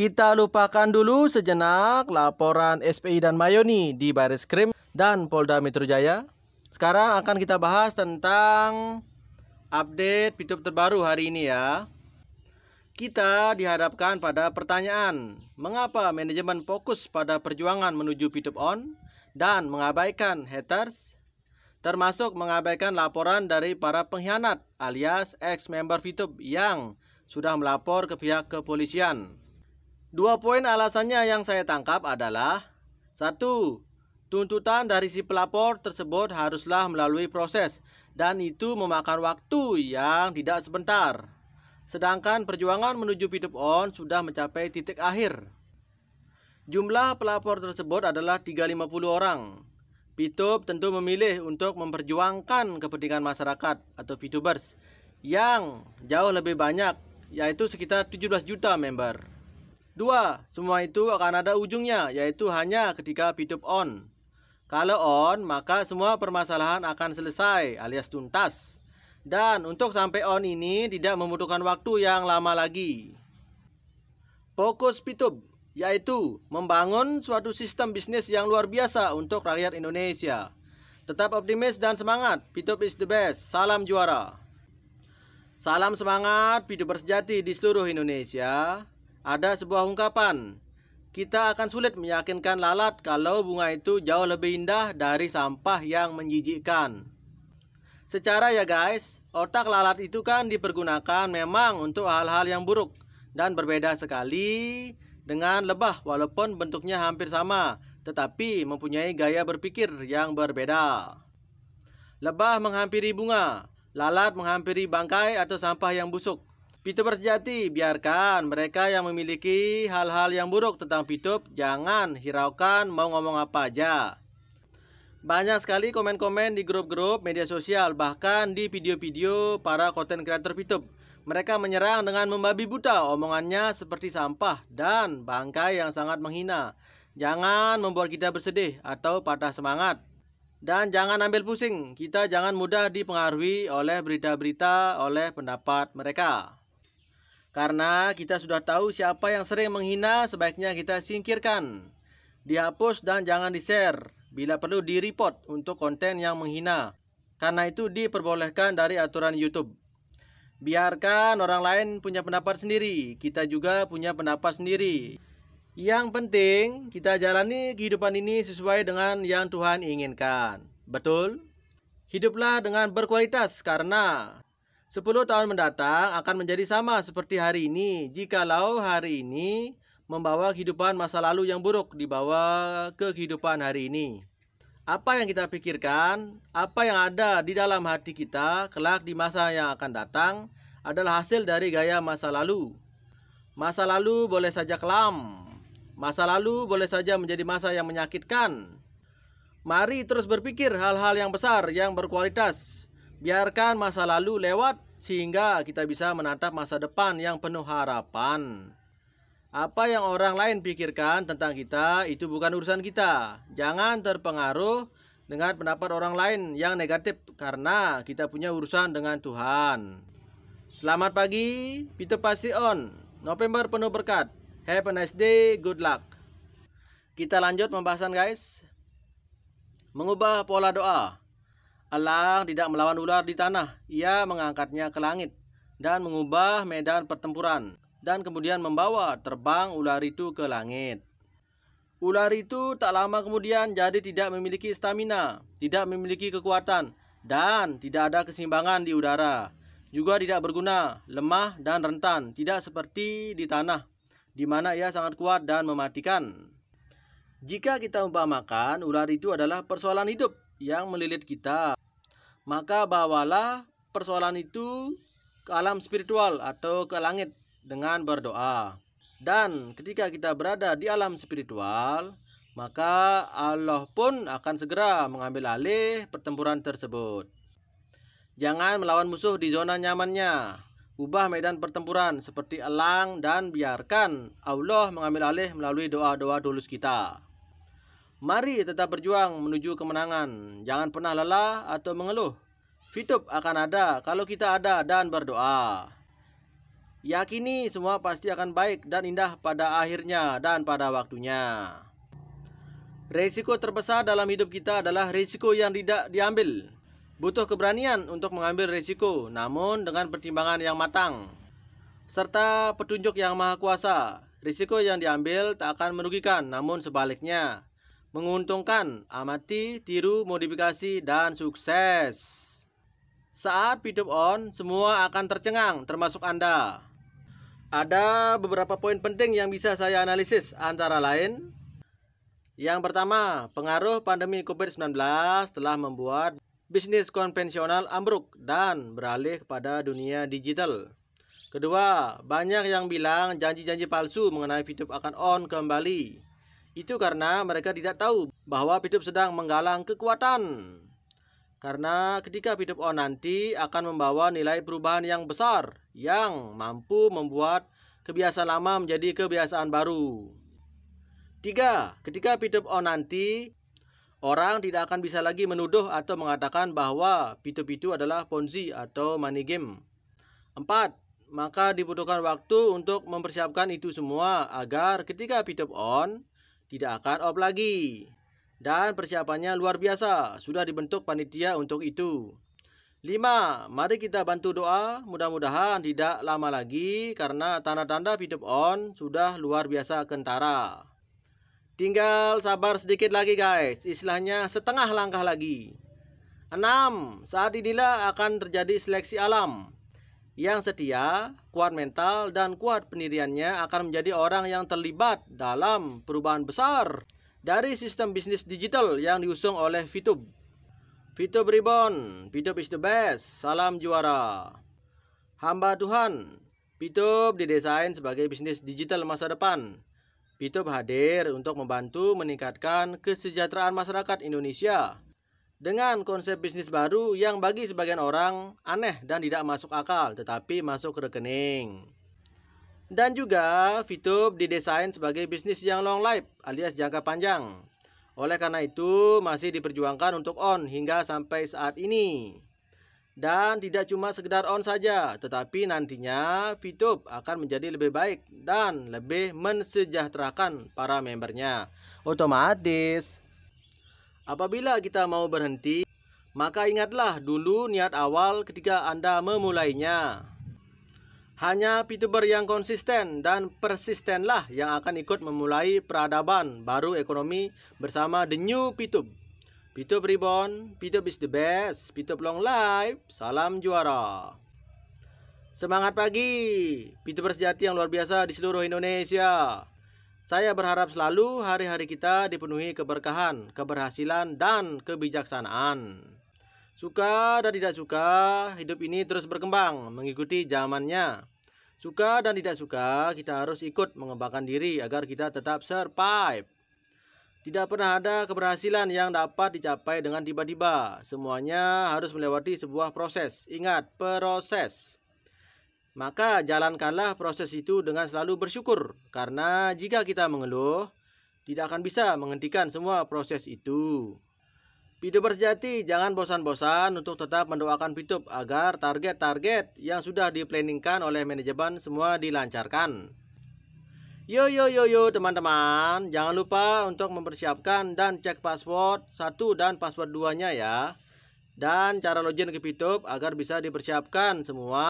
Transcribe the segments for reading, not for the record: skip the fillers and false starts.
Kita lupakan dulu sejenak laporan SPI dan Mayoni di Bareskrim dan Polda Metro Jaya. Sekarang akan kita bahas tentang update PITUB terbaru hari ini ya. Kita dihadapkan pada pertanyaan, mengapa manajemen fokus pada perjuangan menuju PITUB on dan mengabaikan haters, termasuk mengabaikan laporan dari para pengkhianat alias ex-member PITUB yang sudah melapor ke pihak kepolisian. 2 poin alasannya yang saya tangkap adalah: 1. Tuntutan dari si pelapor tersebut haruslah melalui proses dan itu memakan waktu yang tidak sebentar. Sedangkan perjuangan menuju PITUB on sudah mencapai titik akhir. Jumlah pelapor tersebut adalah 350 orang. PITUB tentu memilih untuk memperjuangkan kepentingan masyarakat atau PITUBers yang jauh lebih banyak, yaitu sekitar 17 juta member. 2. Semua itu akan ada ujungnya, yaitu hanya ketika PITUB on. Kalau on, maka semua permasalahan akan selesai alias tuntas. Dan untuk sampai on ini tidak membutuhkan waktu yang lama lagi. Fokus PITUB yaitu membangun suatu sistem bisnis yang luar biasa untuk rakyat Indonesia. Tetap optimis dan semangat, PITUB is the best. Salam juara. Salam semangat PITUBers sejati di seluruh Indonesia. Ada sebuah ungkapan, kita akan sulit meyakinkan lalat kalau bunga itu jauh lebih indah dari sampah yang menjijikkan. Secara ya guys, otak lalat itu kan dipergunakan memang untuk hal-hal yang buruk dan berbeda sekali dengan lebah walaupun bentuknya hampir sama, tetapi mempunyai gaya berpikir yang berbeda. Lebah menghampiri bunga, lalat menghampiri bangkai atau sampah yang busuk. PITUBers sejati, biarkan mereka yang memiliki hal-hal yang buruk tentang PITUB, jangan hiraukan mau ngomong apa aja. Banyak sekali komen-komen di grup-grup media sosial, bahkan di video-video para konten kreator PITUB. Mereka menyerang dengan membabi buta, omongannya seperti sampah dan bangkai yang sangat menghina. Jangan membuat kita bersedih atau patah semangat. Dan jangan ambil pusing, kita jangan mudah dipengaruhi oleh berita-berita, oleh pendapat mereka. Karena kita sudah tahu siapa yang sering menghina, sebaiknya kita singkirkan. Dihapus dan jangan di-share. Bila perlu di-report untuk konten yang menghina. Karena itu diperbolehkan dari aturan YouTube. Biarkan orang lain punya pendapat sendiri. Kita juga punya pendapat sendiri. Yang penting kita jalani kehidupan ini sesuai dengan yang Tuhan inginkan. Betul? Hiduplah dengan berkualitas karena 10 tahun mendatang akan menjadi sama seperti hari ini. Jikalau hari ini membawa kehidupan masa lalu yang buruk dibawa ke kehidupan hari ini. Apa yang kita pikirkan, apa yang ada di dalam hati kita kelak di masa yang akan datang adalah hasil dari gaya masa lalu. Masa lalu boleh saja kelam. Masa lalu boleh saja menjadi masa yang menyakitkan. Mari terus berpikir hal-hal yang besar, yang berkualitas. Biarkan masa lalu lewat sehingga kita bisa menatap masa depan yang penuh harapan. Apa yang orang lain pikirkan tentang kita itu bukan urusan kita. Jangan terpengaruh dengan pendapat orang lain yang negatif karena kita punya urusan dengan Tuhan. Selamat pagi, PITUB pasti on. November penuh berkat. Have a nice day, good luck. Kita lanjut pembahasan guys. Mengubah pola doa. Allah tidak melawan ular di tanah, ia mengangkatnya ke langit dan mengubah medan pertempuran dan kemudian membawa terbang ular itu ke langit. Ular itu tak lama kemudian jadi tidak memiliki stamina, tidak memiliki kekuatan dan tidak ada keseimbangan di udara. Juga tidak berguna, lemah dan rentan, tidak seperti di tanah di mana ia sangat kuat dan mematikan. Jika kita umpamakan ular itu adalah persoalan hidup yang melilit kita, maka bawalah persoalan itu ke alam spiritual atau ke langit dengan berdoa. Dan ketika kita berada di alam spiritual, maka Allah pun akan segera mengambil alih pertempuran tersebut. Jangan melawan musuh di zona nyamannya. Ubah medan pertempuran seperti elang dan biarkan Allah mengambil alih melalui doa-doa tulus kita. Mari tetap berjuang menuju kemenangan. Jangan pernah lelah atau mengeluh. PITUB akan ada kalau kita ada dan berdoa. Yakini semua pasti akan baik dan indah pada akhirnya dan pada waktunya. Resiko terbesar dalam hidup kita adalah resiko yang tidak diambil. Butuh keberanian untuk mengambil resiko, namun dengan pertimbangan yang matang serta petunjuk yang maha kuasa. Risiko yang diambil tak akan merugikan, namun sebaliknya menguntungkan. Amati, tiru, modifikasi, dan sukses. Saat Pitup on, semua akan tercengang, termasuk Anda. Ada beberapa poin penting yang bisa saya analisis, antara lain: yang pertama, pengaruh pandemi COVID-19 telah membuat bisnis konvensional ambruk dan beralih kepada dunia digital. Kedua, banyak yang bilang janji-janji palsu mengenai Pitup akan on kembali. Itu karena mereka tidak tahu bahwa Pitup sedang menggalang kekuatan. Karena ketika Pitup on nanti akan membawa nilai perubahan yang besar yang mampu membuat kebiasaan lama menjadi kebiasaan baru. Tiga, ketika Pitup on nanti, orang tidak akan bisa lagi menuduh atau mengatakan bahwa Pitup itu adalah Ponzi atau money game. Empat, maka dibutuhkan waktu untuk mempersiapkan itu semua agar ketika Pitup on tidak akan off lagi. Dan persiapannya luar biasa, sudah dibentuk panitia untuk itu. 5. Mari kita bantu doa, mudah-mudahan tidak lama lagi karena tanda-tanda Pitup on sudah luar biasa kentara. Tinggal sabar sedikit lagi guys, istilahnya setengah langkah lagi. 6. Saat inilah akan terjadi seleksi alam. Yang setia, kuat mental, dan kuat pendiriannya akan menjadi orang yang terlibat dalam perubahan besar dari sistem bisnis digital yang diusung oleh Pitup. Pitup Reborn, Pitup is the best, salam juara. Hamba Tuhan, Pitup didesain sebagai bisnis digital masa depan. Pitup hadir untuk membantu meningkatkan kesejahteraan masyarakat Indonesia dengan konsep bisnis baru yang bagi sebagian orang aneh dan tidak masuk akal, tetapi masuk ke rekening. Dan juga Pitup didesain sebagai bisnis yang long life alias jangka panjang. Oleh karena itu masih diperjuangkan untuk on hingga sampai saat ini. Dan tidak cuma sekedar on saja, tetapi nantinya Pitup akan menjadi lebih baik dan lebih mensejahterakan para membernya. Otomatis apabila kita mau berhenti, maka ingatlah dulu niat awal ketika Anda memulainya. Hanya Pituber yang konsisten dan persistenlah yang akan ikut memulai peradaban baru ekonomi bersama The New Pitup. Pitup Reborn, Pitup is the best, Pitup long life, salam juara. Semangat pagi, Pituber sejati yang luar biasa di seluruh Indonesia. Saya berharap selalu hari-hari kita dipenuhi keberkahan, keberhasilan, dan kebijaksanaan. Suka dan tidak suka, hidup ini terus berkembang, mengikuti zamannya. Suka dan tidak suka, kita harus ikut mengembangkan diri agar kita tetap survive. Tidak pernah ada keberhasilan yang dapat dicapai dengan tiba-tiba. Semuanya harus melewati sebuah proses. Ingat, proses. Maka jalankanlah proses itu dengan selalu bersyukur. Karena jika kita mengeluh, tidak akan bisa menghentikan semua proses itu. Pituber sejati, jangan bosan-bosan untuk tetap mendoakan Pitup agar target-target yang sudah diplanningkan oleh manajemen semua dilancarkan. Yo teman-teman, jangan lupa untuk mempersiapkan dan cek password 1 dan password 2-nya ya. Dan cara login ke Pitup agar bisa dipersiapkan semua.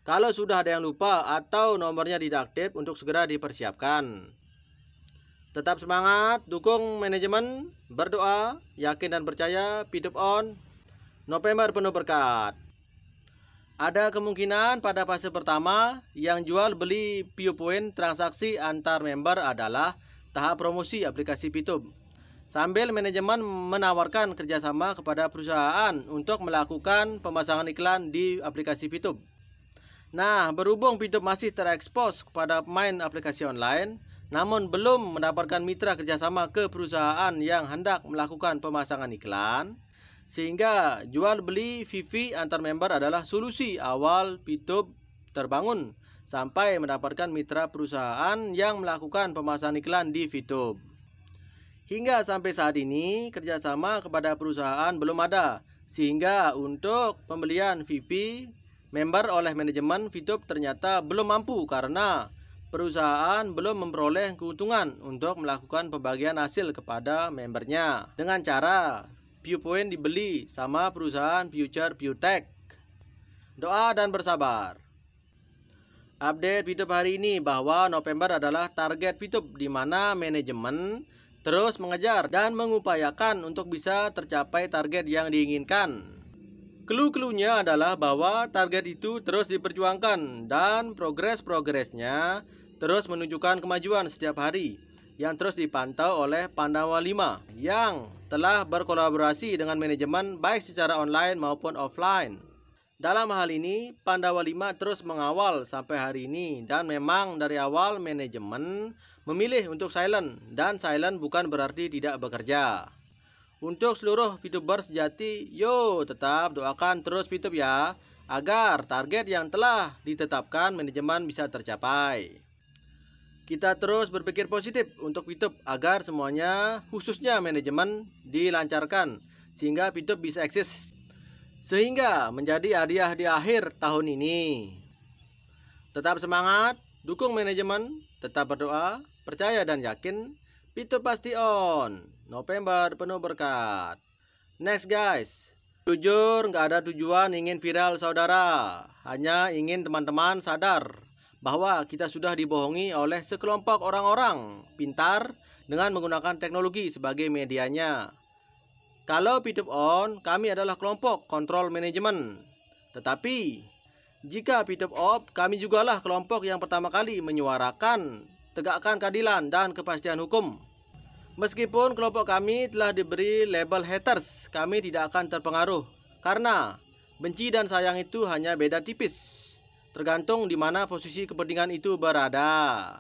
Kalau sudah ada yang lupa atau nomornya tidak aktif, untuk segera dipersiapkan. Tetap semangat, dukung manajemen, berdoa, yakin dan percaya, Pitup on, November penuh berkat. Ada kemungkinan pada fase pertama yang jual beli PIO Point transaksi antar member adalah tahap promosi aplikasi Pitup. Sambil manajemen menawarkan kerjasama kepada perusahaan untuk melakukan pemasangan iklan di aplikasi Pitup. Nah, berhubung Pitup masih terekspos kepada pemain aplikasi online, namun belum mendapatkan mitra kerjasama ke perusahaan yang hendak melakukan pemasangan iklan, sehingga jual beli VV antar member adalah solusi awal Pitup terbangun sampai mendapatkan mitra perusahaan yang melakukan pemasangan iklan di Pitup. Hingga sampai saat ini kerjasama kepada perusahaan belum ada, sehingga untuk pembelian VV member oleh manajemen VTube ternyata belum mampu karena perusahaan belum memperoleh keuntungan untuk melakukan pembagian hasil kepada membernya dengan cara Viewpoint dibeli sama perusahaan Future Viewtech. Doa dan bersabar. Update VTube hari ini bahwa November adalah target VTube di mana manajemen terus mengejar dan mengupayakan untuk bisa tercapai target yang diinginkan. Clue-cluenya adalah bahwa target itu terus diperjuangkan dan progresnya terus menunjukkan kemajuan setiap hari yang terus dipantau oleh Pandawa 5 yang telah berkolaborasi dengan manajemen baik secara online maupun offline. Dalam hal ini, Pandawa 5 terus mengawal sampai hari ini dan memang dari awal manajemen memilih untuk silent dan silent bukan berarti tidak bekerja. Untuk seluruh VTuber sejati, yo tetap doakan terus VTube ya agar target yang telah ditetapkan manajemen bisa tercapai. Kita terus berpikir positif untuk VTube agar semuanya, khususnya manajemen, dilancarkan sehingga VTube bisa eksis sehingga menjadi hadiah di akhir tahun ini. Tetap semangat, dukung manajemen, tetap berdoa, percaya dan yakin, VTube pasti on. November penuh berkat. Next guys, jujur nggak ada tujuan ingin viral saudara, hanya ingin teman-teman sadar bahwa kita sudah dibohongi oleh sekelompok orang-orang pintar dengan menggunakan teknologi sebagai medianya. Kalau VTube on, kami adalah kelompok kontrol manajemen. Tetapi, jika VTube off, kami jugalah kelompok yang pertama kali menyuarakan, tegakkan keadilan dan kepastian hukum. Meskipun kelompok kami telah diberi label haters, kami tidak akan terpengaruh. Karena, benci dan sayang itu hanya beda tipis. Tergantung di mana posisi kepentingan itu berada.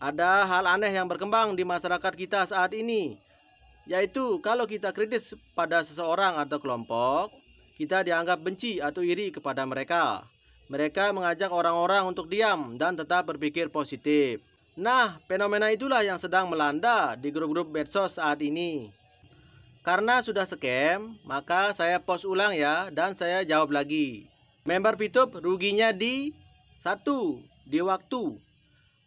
Ada hal aneh yang berkembang di masyarakat kita saat ini, yaitu kalau kita kritis pada seseorang atau kelompok, kita dianggap benci atau iri kepada mereka. Mereka mengajak orang-orang untuk diam dan tetap berpikir positif. Nah, fenomena itulah yang sedang melanda di grup-grup medsos saat ini. Karena sudah scam, maka saya post ulang ya dan saya jawab lagi. Member VTube ruginya di 1. Di waktu.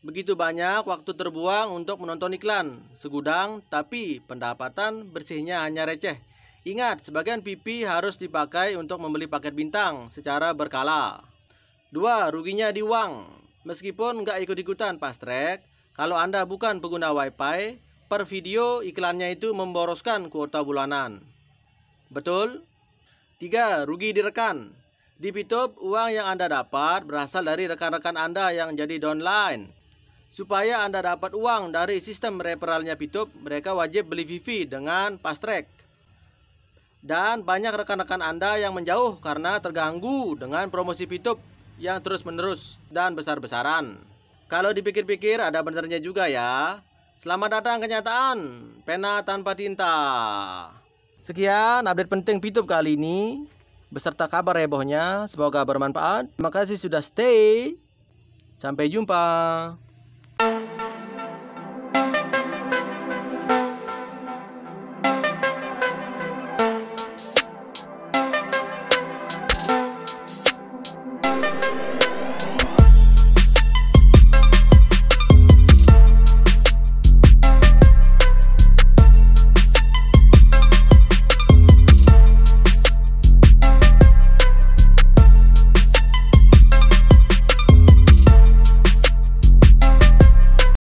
Begitu banyak waktu terbuang untuk menonton iklan segudang, tapi pendapatan bersihnya hanya receh. Ingat, sebagian PP harus dipakai untuk membeli paket bintang secara berkala. 2. Ruginya di uang. Meskipun nggak ikut-ikutan fast track, kalau Anda bukan pengguna WiFi, per video iklannya itu memboroskan kuota bulanan. Betul? 3. Rugi di rekan. Di VTube, uang yang Anda dapat berasal dari rekan-rekan Anda yang jadi downline. Supaya Anda dapat uang dari sistem referralnya VTube, mereka wajib beli VV dengan fast track. Dan banyak rekan-rekan Anda yang menjauh karena terganggu dengan promosi VTube yang terus-menerus dan besar-besaran. Kalau dipikir-pikir ada benarnya juga ya. Selamat datang kenyataan, pena tanpa tinta. Sekian update penting VTube kali ini beserta kabar hebohnya. Semoga bermanfaat. Terima kasih sudah stay. Sampai jumpa.